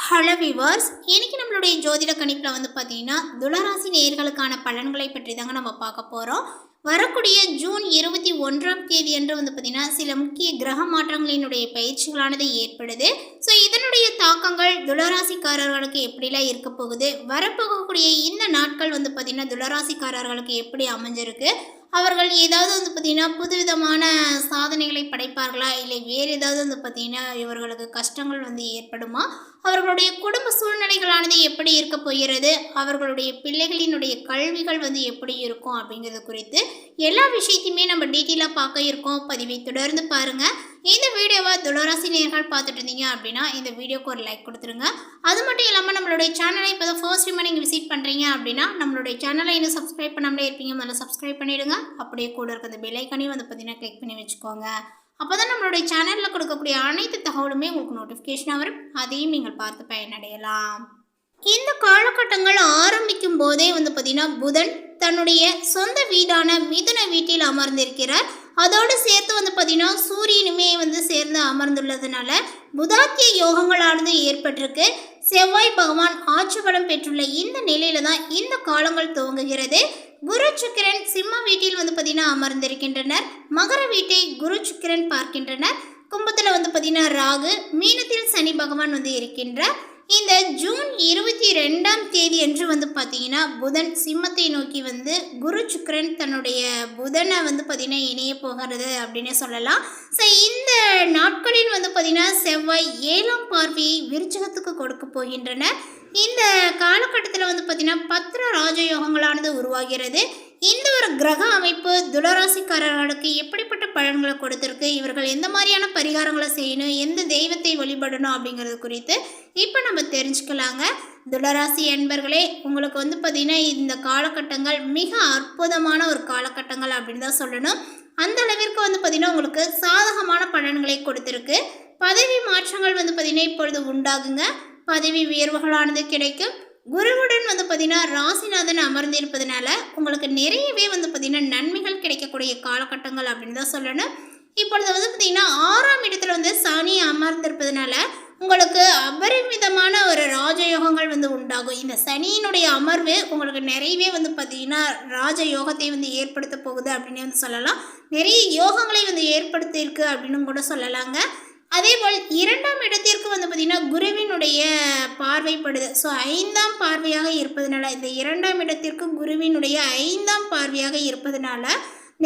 Hello viewers, இன்னைக்கு நம்மளுடைய ஜோதிட கணிப்பில் வந்து பார்த்தீங்கன்னா துளராசி நேயர்களுக்கான பலன்களை பற்றி தாங்க நம்ம பார்க்க போகிறோம். வரக்கூடிய ஜூன் 21ஆம் தேதி அன்று வந்து பார்த்திங்கன்னா சில முக்கிய கிரக மாற்றங்களினுடைய பயிற்சிகளானது ஏற்படுது. ஸோ இதனுடைய தாக்கங்கள் துளராசிக்காரர்களுக்கு எப்படிலாம் இருக்க போகுது, வரப்போகக்கூடிய இந்த நாட்கள் வந்து பார்த்திங்கன்னா துளராசிக்காரர்களுக்கு எப்படி அமைஞ்சிருக்கு, அவர்கள் ஏதாவது வந்து பார்த்திங்கன்னா புதுவிதமான சாதனைகளை படைப்பார்களா, இல்லை வேறு ஏதாவது வந்து பார்த்திங்கன்னா இவர்களுக்கு கஷ்டங்கள் வந்து ஏற்படுமா, அவர்களுடைய குடும்ப சூழ்நிலைகளானது எப்படி இருக்க போகிறது, அவர்களுடைய பிள்ளைகளினுடைய கல்விகள் வந்து எப்படி இருக்கும் அப்படிங்கிறது குறித்து எல்லா விஷயத்தையுமே நம்ம டீட்டெயிலாக பார்க்க இருக்கோம். பதிவை தொடர்ந்து பாருங்கள். இந்த வீடியோவை துளராசி நேயர்கள் பார்த்துட்டு இருந்தீங்க அப்படின்னா இந்த வீடியோக்கு ஒரு லைக் கொடுத்துருங்க. அது மட்டும் இல்லாமல் நம்மளுடைய சேனலை இப்போ தான் ஃபர்ஸ்ட் டைமாக நீங்கள் விசிட் பண்ணுறீங்க அப்படின்னா நம்மளுடைய சேனலை இன்னும் சப்ஸ்கிரைப் பண்ணாமலே இருப்பீங்க, முதல்ல சப்ஸ்கிரைப் பண்ணிவிடுங்க. அப்படியே கூட இருக்க அந்த பெல் ஐக்கானையும் வந்து பார்த்தீங்கன்னா கிளிக் பண்ணி வச்சுக்கோங்க. அப்போ தான் நம்மளுடைய சேனலில் கொடுக்கக்கூடிய அனைத்து தகவலுமே உங்களுக்கு நோட்டிஃபிகேஷனாக வரும், அதையும் நீங்கள் பார்த்து பயனடையலாம். இந்த காலகட்டங்கள் ஆரம்பிக்கும் போதே வந்து பார்த்தீங்கன்னா புதன் தன்னுடைய சொந்த வீடான மிதுன வீட்டில் அமர்ந்திருக்கிறார். அதோடு சேர்த்து வந்து பார்த்தீங்கன்னா சூரியனுமே வந்து சேர்ந்து அமர்ந்துள்ளதுனால புதாத்திய யோகங்களானது ஏற்பட்டிருக்கு. செவ்வாய் பகவான் ஆட்சி பலம் பெற்றுள்ள இந்த நிலையில தான் இந்த காலங்கள் துவங்குகிறது. குரு சுக்கிரன் சிம்ம வீட்டில் வந்து பார்த்தீங்கன்னா அமர்ந்திருக்கின்றனர். மகர வீட்டை குரு சுக்கிரன் பார்க்கின்றனர். கும்பத்தில் வந்து பார்த்தீங்கன்னா ராகு, மீனத்தில் சனி பகவான் வந்து இருக்கின்றார். இந்த ஜூன் 22ஆம் தேதி என்று வந்து பார்த்தீங்கன்னா புதன் சிம்மத்தை நோக்கி வந்து குரு சுக்கிரன் தன்னுடைய புதனை வந்து பார்த்தீங்கன்னா இணைய போகிறது அப்படின்னு சொல்லலாம். ஸோ இந்த நாட்களில் வந்து பார்த்தீங்கன்னா செவ்வாய் 7ஆம் பார்வையை விருச்சிகத்துக்கு கொடுக்க போகின்றனர். இந்த காலகட்டத்தில் வந்து பார்த்தீங்கன்னா பத்திர ராஜயோகங்களானது உருவாகிறது. இந்த ஒரு கிரக அமைப்பு துளராசிக்காரர்களுக்கு எப்படிப்பட்ட பலன்களை கொடுத்துருக்கு, இவர்கள் எந்த மாதிரியான பரிகாரங்களை செய்யணும், எந்த தெய்வத்தை வழிபடணும் அப்படிங்கிறது குறித்து இப்போ நம்ம தெரிஞ்சுக்கலாங்க. துளராசி அன்பர்களே, உங்களுக்கு வந்து பார்த்திங்கன்னா இந்த காலகட்டங்கள் மிக அற்புதமான ஒரு காலகட்டங்கள் அப்படின்னு தான் சொல்லணும். அந்த அளவிற்கு வந்து பார்த்திங்கன்னா உங்களுக்கு சாதகமான பலன்களை கொடுத்துருக்கு. பதவி மாற்றங்கள் வந்து பார்த்திங்கன்னா இப்பொழுது உண்டாகுங்க. பதவி உயர்வுகளானது கிடைக்கும். குருவுடன் வந்து பார்த்திங்கன்னா ராசிநாதன் அமர்ந்திருப்பதனால உங்களுக்கு நிறையவே வந்து பார்த்திங்கன்னா நன்மைகள் கிடைக்கக்கூடிய காலகட்டங்கள் அப்படின்னு தான் சொல்லணும். இப்பொழுது வந்து பார்த்திங்கன்னா 6ஆம் இடத்துல வந்து சனி அமர்ந்திருப்பதனால உங்களுக்கு அபரிமிதமான ஒரு ராஜயோகங்கள் வந்து உண்டாகும். இந்த சனியினுடைய அமர்வு உங்களுக்கு நிறையவே வந்து பார்த்திங்கன்னா ராஜயோகத்தை வந்து ஏற்படுத்த போகுது அப்படின்னு வந்து சொல்லலாம். நிறைய யோகங்களை வந்து ஏற்படுத்தியிருக்கு அப்படின்னு கூட சொல்லலாங்க. அதேபோல் 2ஆம் இடத்திற்கு வந்து பார்த்திங்கன்னா குருவினுடைய பார்வைப்படுது. ஸோ 5ஆம் பார்வையாக இருப்பதனால இந்த 2ஆம் இடத்திற்கு குருவினுடைய 5ஆம் பார்வையாக இருப்பதனால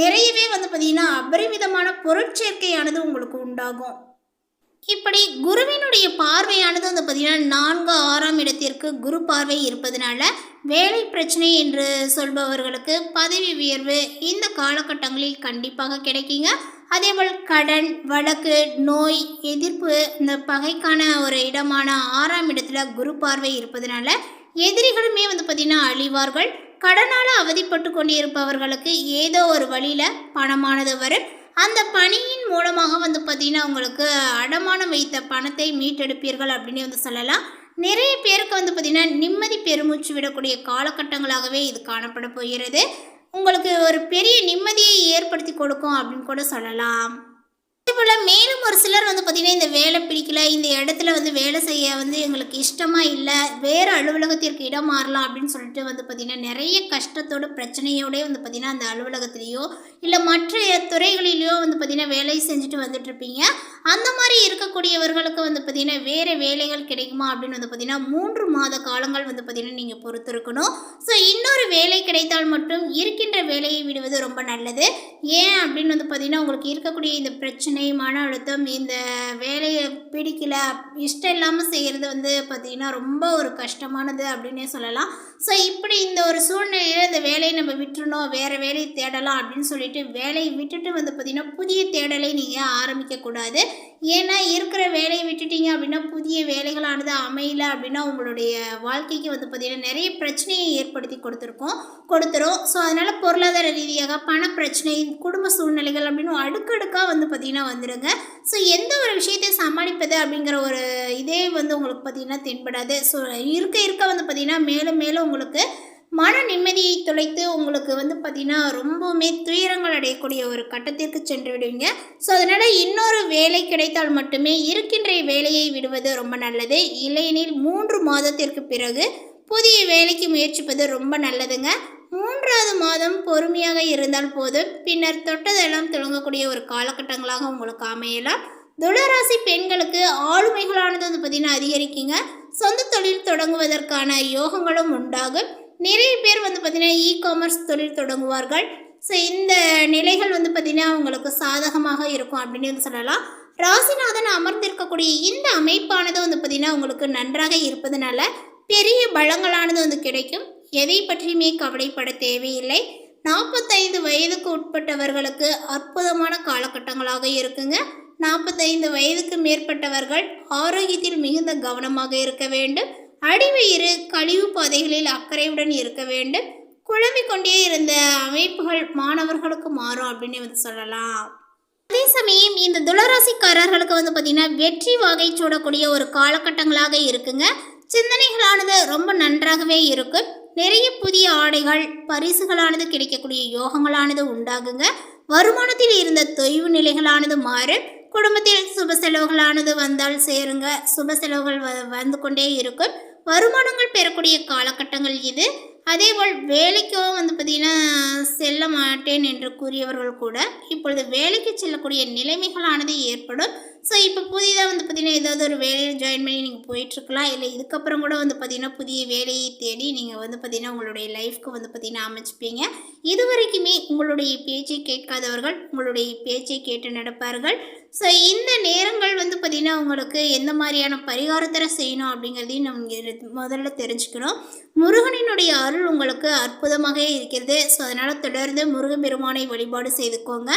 நிறையவே வந்து பார்த்திங்கன்னா அபரிமிதமான பொருட்சேர்க்கையானது உங்களுக்கு உண்டாகும். இப்படி குருவினுடைய பார்வையானது வந்து பார்த்திங்கன்னா 4, 6ஆம் இடத்திற்கு குரு பார்வை இருப்பதனால வேலை பிரச்சனை என்று சொல்பவர்களுக்கு பதவி உயர்வு இந்த காலகட்டங்களில் கண்டிப்பாக கிடைக்குங்க. அதேபோல் கடன், வழக்கு, நோய், எதிர்ப்பு, இந்த பகைக்கான ஒரு இடமான 6ஆம் இடத்துல குரு பார்வை இருப்பதனால எதிரிகளுமே வந்து பார்த்திங்கன்னா அழிவார்கள். கடனால் அவதிப்பட்டு கொண்டிருப்பவர்களுக்கு ஏதோ ஒரு வழியில் பணமானது வரும். அந்த பணியின் மூலமாக வந்து பார்த்திங்கன்னா உங்களுக்கு அடமானம் வைத்த பணத்தை மீட்டெடுப்பீர்கள் அப்படின்னு வந்து சொல்லலாம். நிறைய பேருக்கு வந்து பார்த்திங்கன்னா நிம்மதி பெருமூச்சு விடக்கூடிய காலகட்டங்களாகவே இது காணப்பட போகிறது. உங்களுக்கு ஒரு பெரிய நிம்மதியை ஏற்படுத்தி கொடுக்கும் அப்படின்னு கூட சொல்லலாம். அதேபோல் மேலும் ஒரு சிலர் வந்து பார்த்திங்கன்னா இந்த வேலை பிடிக்கல, இந்த இடத்துல வந்து வேலை செய்ய வந்து எங்களுக்கு இஷ்டமாக இல்லை, வேறு அலுவலகத்திற்கு இடம் மாறலாம் அப்படின்னு சொல்லிட்டு வந்து பார்த்திங்கன்னா நிறைய கஷ்டத்தோடு பிரச்சனையோடய வந்து பார்த்திங்கன்னா அந்த அலுவலகத்திலேயோ இல்லை மற்ற துறைகளிலேயோ வந்து பார்த்திங்கன்னா வேலை செஞ்சுட்டு வந்துட்டுருப்பீங்க. அந்த மாதிரி இருக்கக்கூடியவர்களுக்கு வந்து பார்த்திங்கன்னா வேறு வேலைகள் கிடைக்குமா அப்படின்னு வந்து பார்த்திங்கன்னா 3 மாத காலங்கள் வந்து பார்த்திங்கன்னா நீங்கள் பொறுத்திருக்கணும். ஸோ இன்னொரு வேலை கிடைத்தால் மட்டும் இருக்கின்ற வேலையை விடுவது ரொம்ப நல்லது. ஏன் அப்படின்னு வந்து பார்த்திங்கன்னா உங்களுக்கு இருக்கக்கூடிய இந்த பிரச்சனை, மன அழுத்தம், இந்த வேலையை பிடிக்கல, இஷ்டம் இல்லாமல் செய்கிறது வந்து பார்த்திங்கன்னா ரொம்ப ஒரு கஷ்டமானது அப்படின்னே சொல்லலாம். ஸோ இப்படி இந்த ஒரு சூழ்நிலையில் இந்த வேலையை நம்ம விட்டுறணும், வேறு வேலையை தேடலாம் அப்படின்னு சொல்லிட்டு வேலையை விட்டுட்டு வந்து பார்த்திங்கன்னா புதிய தேடலை நீங்கள் ஆரம்பிக்கக்கூடாது. ஏன்னா இருக்கிற வேலையை விட்டுட்டீங்க அப்படின்னா புதிய வேலைகளானது அமையல அப்படின்னா உங்களுடைய வாழ்க்கைக்கு வந்து பார்த்திங்கன்னா நிறைய பிரச்சனையை ஏற்படுத்தி கொடுத்துரும். ஸோ அதனால் பொருளாதார ரீதியாக பண பிரச்சனை, குடும்ப சூழ்நிலைகள் அப்படின்னு அடுக்கடுக்காக வந்து பார்த்திங்கன்னா வந்துடுங்க. ஸோ எந்த ஒரு விஷயத்தை சமாளிப்பது அப்படிங்கிற ஒரு இதே வந்து உங்களுக்கு பார்த்திங்கன்னா தென்படாது. ஸோ இருக்க வந்து பார்த்திங்கன்னா மேலும் மேலும் உங்களுக்கு மன நிம்மதியை தொலைத்து உங்களுக்கு பார்த்திங்கன்னா ரொம்பவுமே துயரங்கள் அடையக்கூடிய ஒரு கட்டத்திற்கு சென்று விடுவீங்க. ஸோ அதனால் இன்னொரு வேலை கிடைத்தால் மட்டுமே இருக்கின்ற வேலையை விடுவது ரொம்ப நல்லது. இல்லையெனில் 3 மாதத்திற்கு பிறகு புதிய வேலைக்கு முயற்சிப்பது ரொம்ப நல்லதுங்க. 3வது மாதம் பொறுமையாக இருந்தால் போதும். பின்னர் தொட்டதெல்லாம் தொடங்கக்கூடிய ஒரு காலகட்டங்களாக உங்களுக்கு அமையலாம். துளராசி பெண்களுக்கு ஆளுமைகளானது பார்த்திங்கன்னா அதிகரிக்குங்க. சொந்த தொழில் தொடங்குவதற்கான யோகங்களும் உண்டாகும். நிறைய பேர் பார்த்திங்கன்னா இ-காமர்ஸ் தொழில் தொடங்குவார்கள். ஸோ இந்த நிலைகள் பார்த்திங்கன்னா உங்களுக்கு சாதகமாக இருக்கும் அப்படின்னு சொல்லலாம். ராசிநாதன் அமர்ந்திருக்கக்கூடிய இந்த அமைப்பானது பார்த்திங்கன்னா உங்களுக்கு நன்றாக இருப்பதுனால பெரிய பலங்களானது கிடைக்கும். எதை பற்றியுமே கவலைப்பட தேவையில்லை. 45 வயதுக்கு உட்பட்டவர்களுக்கு அற்புதமான காலகட்டங்களாக இருக்குங்க. 45 வயதுக்கு மேற்பட்டவர்கள் ஆரோக்கியத்தில் மிகுந்த கவனமாக இருக்க வேண்டும். அடிவயிறு கழிவு பாதைகளில் அக்கறையுடன் இருக்க வேண்டும். குழம்பிக் கொண்டே இருந்த அமைப்புகள் மாணவர்களுக்கு மாறும் அப்படின்னு சொல்லலாம். அதே சமயம் இந்த துளராசிக்காரர்களுக்கு பார்த்திங்கன்னா வெற்றி வாகை சூடக்கூடிய ஒரு காலகட்டங்களாக இருக்குங்க. சிந்தனைகளானது ரொம்ப நன்றாகவே இருக்கும். நிறைய புதிய ஆடைகள் பரிசுகளானது கிடைக்கக்கூடிய யோகங்களானது உண்டாகுங்க. வருமானத்தில் இருந்த தொய்வு நிலைகளானது மாறும். குடும்பத்தில் சுப செலவுகளானது வந்தால் சேருங்க. சுப செலவுகள் வந்து கொண்டே இருக்கும். வருமானங்கள் பெறக்கூடிய காலகட்டங்கள் இது. அதேபோல் வேலைக்கும் பார்த்திங்கன்னா செல்ல மாட்டேன் என்று கூறியவர்கள் கூட இப்பொழுது வேலைக்கு செல்லக்கூடிய நிலைமைகளானது ஏற்படும். ஸோ இப்போ புதிதாக பார்த்திங்கன்னா ஏதாவது ஒரு வேலையில் ஜாயின் பண்ணி நீங்கள் போயிட்டுருக்கலாம். இல்லை இதுக்கப்புறம் கூட பார்த்திங்கன்னா புதிய வேலையை தேடி நீங்கள் பார்த்திங்கன்னா உங்களுடைய லைஃப்க்கு பார்த்திங்கன்னா அமைச்சிப்பீங்க. இது வரைக்குமே உங்களுடைய பேச்சை கேட்காதவர்கள் உங்களுடைய பேச்சை கேட்டு நடப்பார்கள். ஸோ இந்த நேரங்கள் பார்த்திங்கன்னா உங்களுக்கு எந்த மாதிரியான பரிகாரத்தை செய்யணும் அப்படிங்கிறதையும் நம்ம முதல்ல தெரிஞ்சுக்கணும். முருகனினுடைய அருள் உங்களுக்கு அற்புதமாக இருக்கிறது. ஸோ அதனால் தொடர்ந்து முருகப்பெருமானை வழிபாடு செய்துக்கோங்க.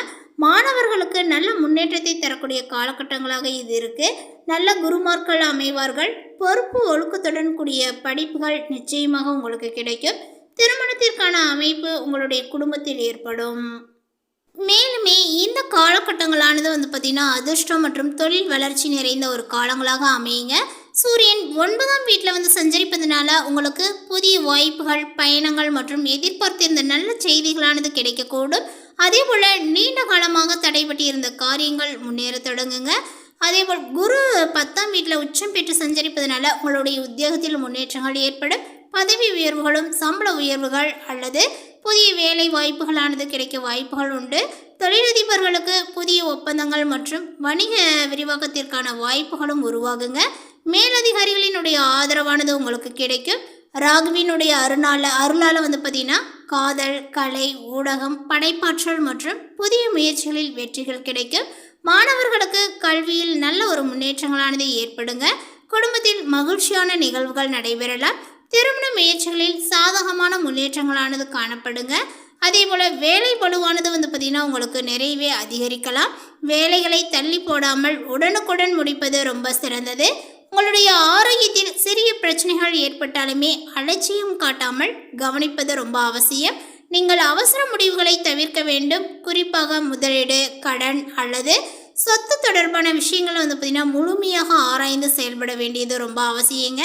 மாணவர்களுக்கு நல்ல முன்னேற்றத்தை தரக்கூடிய காலகட்டங்களாக இது இருக்குது. நல்ல குருமார்கள் அமைவார்கள். பொறுப்பு ஒழுக்கத்துடன் கூடிய படிப்புகள் நிச்சயமாக உங்களுக்கு கிடைக்கும். திருமணத்திற்கான அமைப்பு உங்களுடைய குடும்பத்தில் ஏற்படும். மேலுமே இந்த காலகட்டங்களானது பார்த்திங்கன்னா அதிர்ஷ்டம் மற்றும் தொழில் வளர்ச்சி நிறைந்த ஒரு காலங்களாக அமையுங்க. சூரியன் 9ஆம் வீட்டில் சஞ்சரிப்பதனால உங்களுக்கு புதிய வாய்ப்புகள் பயணங்கள் மற்றும் எதிர்பார்த்திருந்த நல்ல செய்திகளானது கிடைக்கக்கூடும். அதே போல் நீண்ட காலமாக தடைபட்டு இருந்த காரியங்கள் முன்னேற தொடங்குங்க. அதேபோல் குரு 10ஆம் வீட்டில் உச்சம் பெற்று சஞ்சரிப்பதனால உங்களுடைய உத்தியோகத்தில் முன்னேற்றங்கள் ஏற்படும். பதவி உயர்வுகளும் சம்பள உயர்வுகள் அல்லது புதிய வேலை வாய்ப்புகளானது கிடைக்க வாய்ப்புகள் உண்டு. தொழிலதிபர்களுக்கு புதிய ஒப்பந்தங்கள் மற்றும் வணிக விரிவாக்கத்திற்கான வாய்ப்புகளும் உருவாகுங்க. மேலதிகாரிகளினுடைய ஆதரவானது உங்களுக்கு கிடைக்கும். ராகுவினுடைய அருளால் பார்த்திங்கன்னா காதல், கலை, ஊடகம், படைப்பாற்றல் மற்றும் புதிய முயற்சிகளில் வெற்றிகள் கிடைக்கும். மாணவர்களுக்கு கல்வியில் நல்ல ஒரு முன்னேற்றங்களானது ஏற்படுங்க. குடும்பத்தில் மகிழ்ச்சியான நிகழ்வுகள் நடைபெறலாம். திருமண முயற்சிகளில் சாதகமான முன்னேற்றங்களானது காணப்படுங்க. அதே போல் வேலை பளுவானது பார்த்திங்கன்னா உங்களுக்கு நிறையவே அதிகரிக்கலாம். வேலைகளை தள்ளி போடாமல் உடனுக்குடன் முடிப்பது ரொம்ப சிறந்தது. உங்களுடைய ஆரோக்கியத்தில் சிறிய பிரச்சனைகள் ஏற்பட்டாலுமே அலட்சியம் காட்டாமல் கவனிப்பது ரொம்ப அவசியம். நீங்கள் அவசர முடிவுகளை தவிர்க்க வேண்டும். குறிப்பாக முதலீடு, கடன் அல்லது சொத்து தொடர்பான விஷயங்கள் பார்த்திங்கன்னா முழுமையாக ஆராய்ந்து செயல்பட வேண்டியது ரொம்ப அவசியங்க.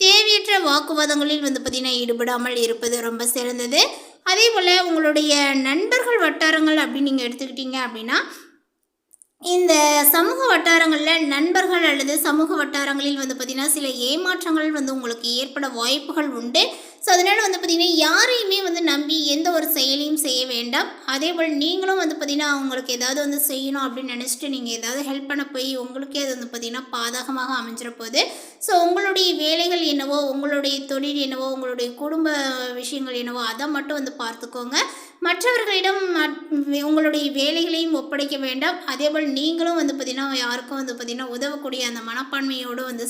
தேவையற்ற வாக்குவாதங்களில் பார்த்திங்கன்னா ஈடுபடாமல் இருப்பது ரொம்ப சிறந்தது. அதே போல் உங்களுடைய நண்பர்கள் வட்டாரங்கள் அப்படின்னு நீங்கள் எடுத்துக்கிட்டீங்க அப்படின்னா இந்த சமூக வட்டாரங்களில் நண்பர்கள் அல்லது சமூக வட்டாரங்களில் பார்த்திங்கன்னா சில ஏமாற்றங்கள் உங்களுக்கு ஏற்பட வாய்ப்புகள் உண்டு. ஸோ அதனால் பார்த்திங்கன்னா யாரையுமே நம்பி எந்த ஒரு செயலையும் செய்ய வேண்டாம். அதே போல் நீங்களும் பார்த்திங்கன்னா அவங்களுக்கு ஏதாவது செய்யணும் அப்படின்னு நினச்சிட்டு நீங்கள் ஏதாவது ஹெல்ப் பண்ண போய் உங்களுக்கே அது பார்த்திங்கன்னா பாதகமாக அமைஞ்சிட போகுது. ஸோ உங்களுடைய வேலைகள் என்னவோ, உங்களுடைய தொழில் என்னவோ, உங்களுடைய குடும்ப விஷயங்கள் என்னவோ அதை மட்டும் பார்த்துக்கோங்க. மற்றவர்களிடம் உங்களுடைய வேலைகளையும் ஒப்படைக்க வேண்டாம். அதேபோல் நீங்களும் பார்த்திங்கன்னா யாருக்கும் பார்த்திங்கன்னா உதவக்கூடிய அந்த மனப்பான்மையோடு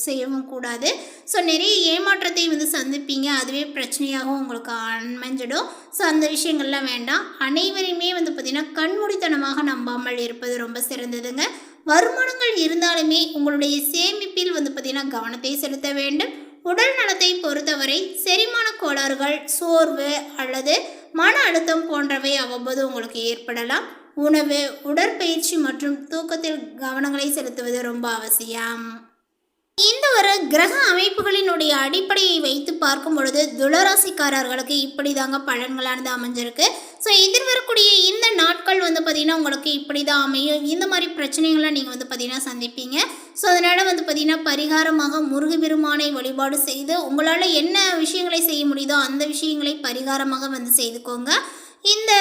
செய்யவும் கூடாது. ஸோ நிறைய ஏமாற்றத்தை சந்திப்பீங்க. அதுவே பிரச்சனையாகவும் உங்களுக்கு அமைஞ்சிடும். ஸோ அந்த விஷயங்கள்லாம் வேண்டாம். அனைவரையுமே பார்த்திங்கன்னா கண்மூடித்தனமாக நம்பாமல் இருப்பது ரொம்ப சிறந்ததுங்க. வருமானங்கள் இருந்தாலுமே உங்களுடைய சேமிப்பில் பார்த்திங்கன்னா கவனத்தை செலுத்த வேண்டும். உடல் நலத்தை பொறுத்தவரை செரிமான கோளாறுகள், சோர்வு அல்லது மன அழுத்தம் போன்றவை அவ்வப்போது உங்களுக்கு ஏற்படலாம். உணவு, உடற்பயிற்சி மற்றும் தூக்கத்தில் கவனங்களை செலுத்துவது ரொம்ப அவசியம். இந்த ஒரு கிரக அமைப்புகளினுடைய அடிப்படையை வைத்து பார்க்கும் பொழுது துளராசிக்காரர்களுக்கு இப்படி தாங்க பலன்களானது அமைஞ்சிருக்கு. ஸோ எதிர்வரக்கூடிய இந்த நாட்கள் வந்து பார்த்திங்கன்னா உங்களுக்கு இப்படி தான் அமையும். இந்த மாதிரி பிரச்சனைகளை நீங்கள் வந்து பார்த்திங்கன்னா சந்திப்பீங்க. ஸோ அதனால் வந்து பார்த்திங்கன்னா பரிகாரமாக முருகப்பெருமானை வழிபாடு செய்து உங்களால் என்ன விஷயங்களை செய்ய முடியுதோ அந்த விஷயங்களை பரிகாரமாக வந்து செய்துக்கோங்க. இந்த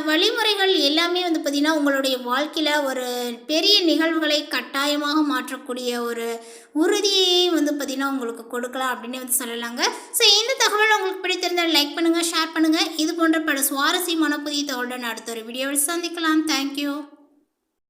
வழிமுறைகள் எல்லாமே வந்து பார்த்திங்கன்னா உங்களுடைய வாழ்க்கையில் ஒரு பெரிய நிகழ்வுகளை கட்டாயமாக மாற்றக்கூடிய ஒரு உறுதியை வந்து பார்த்திங்கன்னா உங்களுக்கு கொடுக்கலாம் அப்படின்னு வந்து சொல்லலாங்க. ஸோ இந்த தகவல் உங்களுக்கு பிடித்திருந்தால் லைக் பண்ணுங்கள், ஷேர் பண்ணுங்கள். இது போன்ற பல சுவாரஸ்யமான புதிய தகவலுடன் அடுத்த ஒரு வீடியோவில் சந்திக்கலாம். தேங்க்யூ.